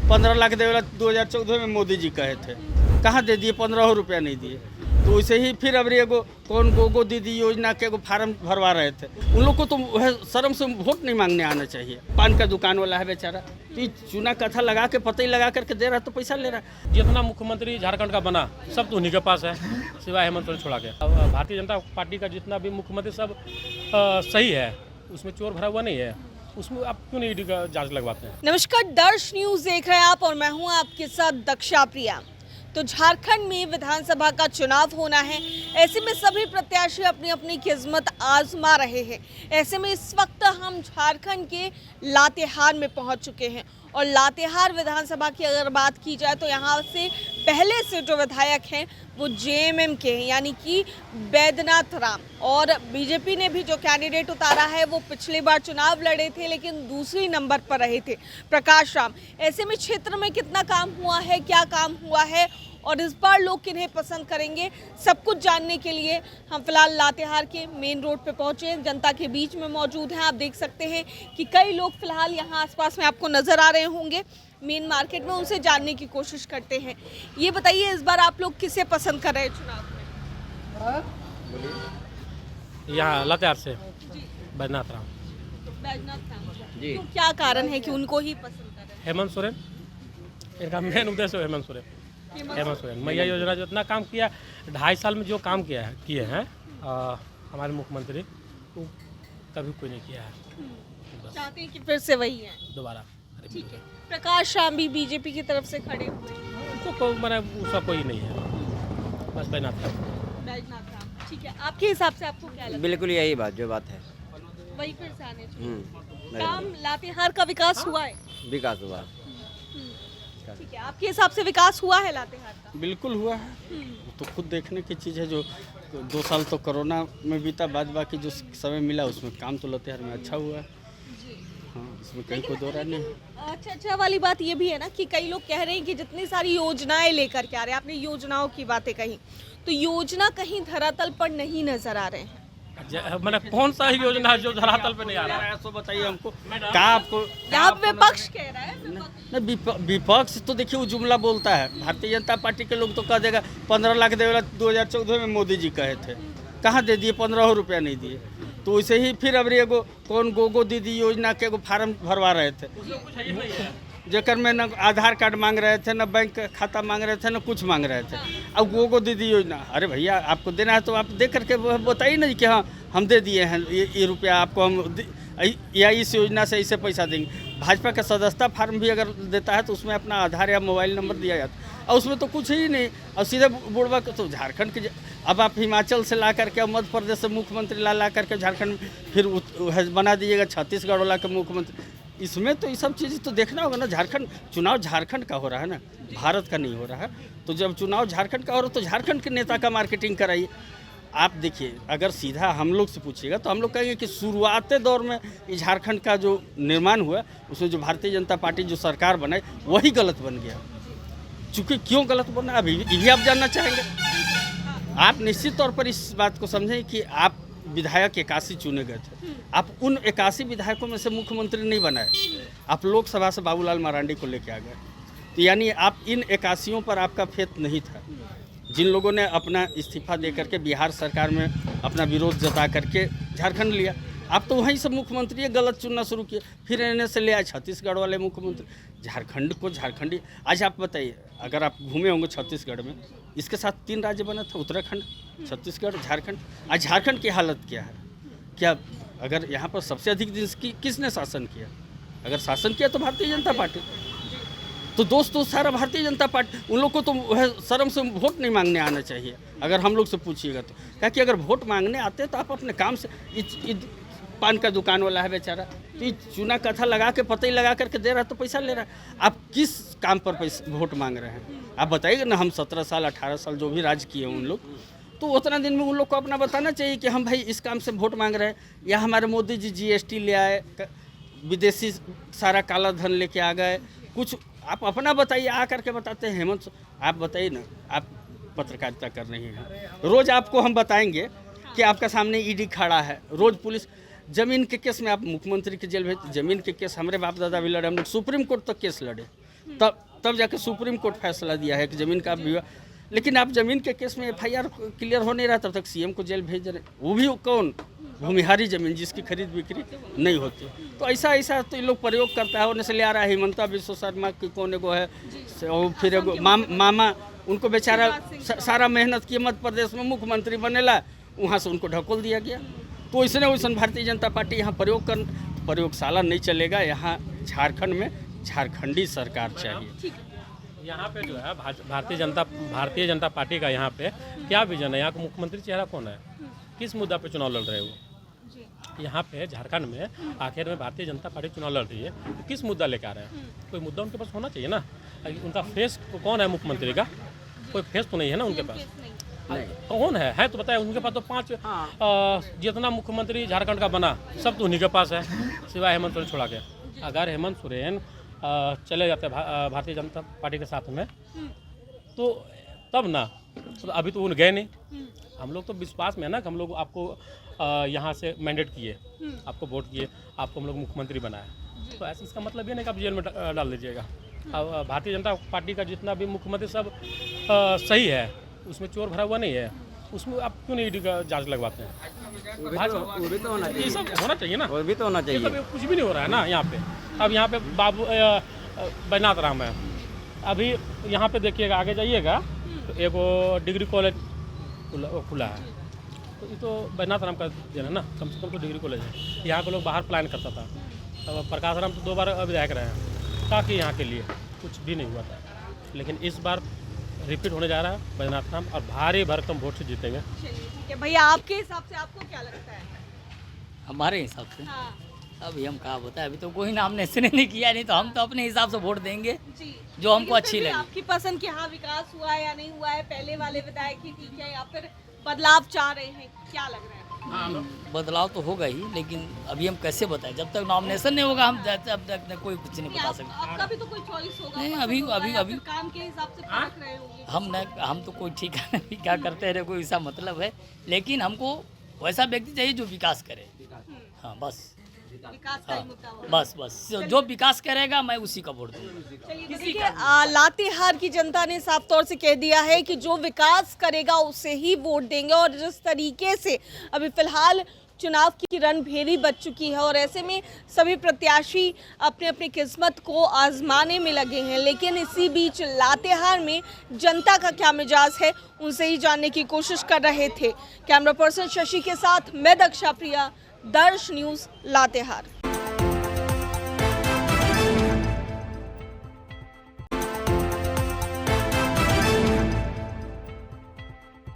15 लाख देवेला 2014 में मोदी जी कहे थे, कहाँ दे दिए? 15 रुपया नहीं दिए। तो वैसे ही फिर अब एगो कौन गोगो दीदी योजना के एगो फार्म भरवा रहे थे। उन लोग को तो वह शर्म से वोट नहीं मांगने आना चाहिए। पान का दुकान वाला है बेचारा, तो ये चूना कथा लगा के पतई लगा करके दे रहा है तो पैसा ले रहा है। जितना मुख्यमंत्री झारखंड का बना सब तो उन्हीं के पास है, सिवाय हेमंत सोरेन छोड़ा के। अब भारतीय जनता पार्टी का जितना भी मुख्यमंत्री सब सही है, उसमें चोर भरा हुआ नहीं है, उसमें आप क्यों नहीं ईडी का जांच लगवाते हैं? नमस्कार, दर्श न्यूज देख रहे हैं आप और मैं हूं आपके साथ दक्षा प्रिया। तो झारखंड में विधानसभा का चुनाव होना है, ऐसे में सभी प्रत्याशी अपनी अपनी किस्मत आजमा रहे हैं। ऐसे में इस वक्त हम झारखंड के लातेहार में पहुंच चुके हैं और लातेहार विधानसभा की अगर बात की जाए तो यहाँ से पहले से जो विधायक हैं वो जेएमएम के हैं, यानी कि बैद्यनाथ राम। और बीजेपी ने भी जो कैंडिडेट उतारा है वो पिछली बार चुनाव लड़े थे लेकिन दूसरी नंबर पर रहे थे, प्रकाश राम। ऐसे में क्षेत्र में कितना काम हुआ है, क्या काम हुआ है और इस बार लोग किन्हें पसंद करेंगे, सब कुछ जानने के लिए हम फिलहाल लातेहार के मेन रोड पे पहुंचे हैं, जनता के बीच में मौजूद हैं। आप देख सकते हैं कि कई लोग फिलहाल यहाँ आसपास में आपको नजर आ रहे होंगे मेन मार्केट में, उनसे जानने की कोशिश करते हैं। ये बताइए, इस बार आप लोग किसे पसंद कर रहे हैं चुनाव में? यहाँ लातेहार से बैद्यनाथ राम। बैद्यनाथ राम जी, तो क्या कारण है कि उनको ही पसंद कर रहे हैं? हेमंत सोरेन, इनका मेन उद्देश्य हेमंत सोरेन। हेमंत सोरेन मैया योजना जो इतना काम किया, 2.5 साल में जो काम किए हैं हमारे मुख्यमंत्री, वो कभी कोई नहीं किया है। चाहते हैं कि फिर से वही है दोबारा। ठीक है। प्रकाश राम भी बीजेपी की तरफ से खड़े हुए हैं, उसको मैंने उसका कोई नहीं है, बस बैद्यनाथ राम। बैद्यनाथ राम, ठीक है। आपके हिसाब से आपको क्या लगता है? बिल्कुल यही बात जो बात है। वही फिर से आने चाहिए। काम लातेहार का विकास हुआ है, विकास हुआ। ठीक है। आपके हिसाब से विकास हुआ है लातेहार का? बिल्कुल हुआ है, तो खुद देखने की चीज़ है। जो 2 साल तो कोरोना में बीता, बाद बाकी जो समय मिला उसमें काम तो लातेहार में अच्छा हुआ है। हाँ, इसमें कहीं कोई दो राय नहीं। अच्छा वाली बात ये भी है ना कि कई लोग कह रहे हैं कि जितनी सारी योजनाएं लेकर के आ रहे हैं, आपने योजनाओं की बातें कही, तो योजना कहीं धरातल पर नहीं नजर आ रहे हैं। मैंने कौन सा ही योजना है जो धरातल पे नहीं आ रहा है? तो बताइए हमको, क्या आपको? यहाँ विपक्ष कह रहा है। विपक्ष तो देखिए वो जुमला बोलता है। भारतीय जनता पार्टी के लोग तो कह देगा 15 लाख देवेला 2014 में मोदी जी कहे थे, कहाँ दे दिए? 15 रुपया नहीं दिए। तो वैसे ही फिर अब एगो कौन गोगो दीदी योजना के एगो फार्म भरवा रहे थे, जेकर में न आधार कार्ड मांग रहे थे, न बैंक खाता मांग रहे थे, न कुछ मांग रहे थे। अब गोगो दीदी योजना, अरे भैया आपको देना है तो आप दे करके बताइए ना कि हाँ हम दे दिए हैं ये रुपया आपको, हम या इस योजना से ऐसे पैसा देंगे। भाजपा का सदस्यता फार्म भी अगर देता है तो उसमें अपना आधार या मोबाइल नंबर दिया जाता है, और उसमें तो कुछ ही नहीं। और सीधे बुढ़वा तो झारखंड के, अब आप हिमाचल से ला करके, मध्य प्रदेश से मुख्यमंत्री ला करके झारखंड फिर बना दीजिएगा छत्तीसगढ़ वाला के मुख्यमंत्री। इसमें तो ये सब चीज़ तो देखना होगा ना। झारखंड चुनाव झारखंड का हो रहा है ना, भारत का नहीं हो रहा है। तो जब चुनाव झारखंड का हो रहा है तो झारखंड के नेता का मार्केटिंग कराइए। आप देखिए, अगर सीधा हम लोग से पूछिएगा तो हम लोग कहेंगे कि शुरुआती दौर में ये झारखंड का जो निर्माण हुआ उसमें जो भारतीय जनता पार्टी जो सरकार बनाई वही गलत बन गया। चूँकि क्यों गलत बना अभी ये भी आप जानना चाहेंगे। आप निश्चित तौर पर इस बात को समझें कि आप विधायक 81 चुने गए थे, आप उन 81 विधायकों में से मुख्यमंत्री नहीं बनाए, आप लोकसभा से बाबूलाल मरांडी को लेके आ गए। तो यानी आप इन 81 पर आपका फेथ नहीं था। जिन लोगों ने अपना इस्तीफा दे करके बिहार सरकार में अपना विरोध जता करके झारखंड लिया, आप तो वहीं से मुख्यमंत्री गलत चुनना शुरू किए, फिर इन्हें से ले आए छत्तीसगढ़ वाले मुख्यमंत्री। झारखंड को झारखंडी, आज आप बताइए, अगर आप घूमे होंगे छत्तीसगढ़ में, इसके साथ 3 राज्य बना था, उत्तराखंड, छत्तीसगढ़, झारखंड। आज झारखंड की हालत क्या है? क्या अगर यहाँ पर सबसे अधिक दिन किसने शासन किया? अगर शासन किया तो भारतीय जनता पार्टी। तो दोस्तों सारा भारतीय जनता पार्टी, उन लोग को तो वह शर्म से वोट नहीं मांगने आना चाहिए। अगर हम लोग से पूछिएगा तो क्या कि अगर वोट मांगने आते तो आप अपने काम से, पान का दुकान वाला है बेचारा, तो ये चूना कथा लगा के पतई लगा करके दे रहा है तो पैसा ले रहा है। आप किस काम पर वोट मांग रहे हैं? आप बताइएगा ना। हम 17 साल 18 साल जो भी राज किए उन लोग, तो उतना दिन में उन लोग को अपना बताना चाहिए कि हम भाई इस काम से वोट मांग रहे हैं। या हमारे मोदी जी GST ले आए, विदेशी सारा काला धन लेके आ गए, कुछ आप अपना बताइए। आ करके बताते हैं हेमंत, आप बताइए ना। आप पत्रकारिता कर रही हैं, रोज़ आपको हम बताएंगे कि आपका सामने ईडी खड़ा है, रोज़ पुलिस। जमीन के केस में आप मुख्यमंत्री के जेल भेज, जमीन के केस हमारे बाप दादा भी लड़े, हम लोग सुप्रीम कोर्ट तक केस लड़े। तब जाके सुप्रीम कोर्ट फैसला दिया है कि ज़मीन का विवाद। लेकिन आप ज़मीन के केस में FIR क्लियर हो नहीं रहा, तब तक CM को जेल भेज रहे, वो भी कौन, भूमिहारी ज़मीन जिसकी खरीद बिक्री नहीं होती। तो ऐसा तो ये लोग प्रयोग करता है। उन्हें से ले आ रहा है हिमंता विश्व शर्मा की कौन एगो है, और फिर एगो मामा, उनको बेचारा सारा मेहनत किए मध्य प्रदेश में मुख्यमंत्री बनेला, वहाँ से उनको ढकोल दिया गया। तो वैसे भारतीय जनता पार्टी यहाँ प्रयोगशाला नहीं चलेगा। यहाँ झारखंड में झारखंडी सरकार चाहिए। यहाँ पे जो है भारतीय जनता पार्टी का यहाँ पे क्या विजन है? यहाँ का मुख्यमंत्री चेहरा कौन है? किस मुद्दा पे चुनाव लड़ रहे हो? यहाँ पे झारखंड में आखिर में भारतीय जनता पार्टी चुनाव लड़ रही है, तो किस मुद्दा लेकर आ रहे हैं? कोई मुद्दा उनके पास होना चाहिए ना। उनका फेस कौन है मुख्यमंत्री का? कोई फेस तो नहीं है ना उनके पास। कौन है तो बताए। उनके पास तो 5 जितना मुख्यमंत्री झारखंड का बना सब तो उन्हीं के पास है, सिवाय हेमंत सोरेन छोड़ा के। अगर हेमंत सोरेन चले जाते भारतीय जनता पार्टी के साथ में तो तब ना, तो अभी तो उन गए नहीं। हम लोग तो विश्वास में है ना कि हम लोग आपको यहाँ से मैंडेट किए, आपको वोट किए, आपको हम लोग मुख्यमंत्री बनाए। तो ऐसा इसका मतलब ये नहीं कि आप जेल में डाल दीजिएगा। अब भारतीय जनता पार्टी का जितना भी मुख्यमंत्री सब सही है, उसमें चोर भरा हुआ नहीं है, उसमें आप क्यों नहीं जांच लगवाते हैं? वो भी तो होना चाहिए। ये सब होना चाहिए ना। वो भी तो होना चाहिए। ये सब कुछ भी नहीं हो रहा है ना यहाँ पे। अब यहाँ पे बाबू बैजनाथ राम है। अभी यहाँ पे देखिएगा, आगे जाइएगा तो एगो डिग्री कॉलेज खुला है। तो ये तो बैजनाथ राम का देन है ना, कम से कम तो डिग्री कॉलेज है। यहाँ के लोग बाहर प्लान करता था। अब प्रकाश राम तो 2 बार विधायक रहे हैं, ताकि यहाँ के लिए कुछ भी नहीं हुआ था। लेकिन इस बार रिपीट होने जा रहा है बैजनाथ राम, और भारी भरकम वोट से जीतेंगे। ठीक है भैया, आपके हिसाब से आपको क्या लगता है? हमारे हिसाब से हाँ। अभी हम कहा बताए, अभी तो कोई नामनेशन नहीं किया, नहीं तो हम तो अपने हिसाब से वोट देंगे जी, जो हमको लेकिन अच्छी फिर भी लगे। आपकी पसंद कि हाँ विकास हुआ है या नहीं हुआ है, पहले वाले विधायक ही ठीक है या फिर बदलाव चाह रहे हैं, क्या लग रहा है? बदलाव तो होगा ही, लेकिन अभी हम कैसे बताएं? जब तक नॉमिनेशन नहीं होगा हम तब तक कोई कुछ नहीं बता सकते। आपका भी तो कोई चॉइस होगा। नहीं, पसंद अभी- होगा अभी- या अभी- फिर काम के हिसाब से परख रहे होंगे। हम तो कोई ठिकाना नहीं क्या करते रहे, कोई ऐसा मतलब है। लेकिन हमको वैसा व्यक्ति चाहिए जो विकास करे। हाँ बस, विकास का ही मुद्दा होगा। बस जो विकास करेगा मैं उसी का वोट दूंगा। चलिए, तो देखिए, लातेहार की जनता ने साफ तौर से कह दिया है कि जो विकास करेगा उसे ही वोट देंगे। और जिस तरीके से अभी फिलहाल चुनाव की रणभेरी बच चुकी है, और ऐसे में सभी प्रत्याशी अपने अपने किस्मत को आजमाने में लगे हैं। लेकिन इसी बीच लातेहार में जनता का क्या मिजाज है, उनसे ही जानने की कोशिश कर रहे थे। कैमरा पर्सन शशि के साथ मैं दक्षा प्रिया, दर्श न्यूज़ लातेहार।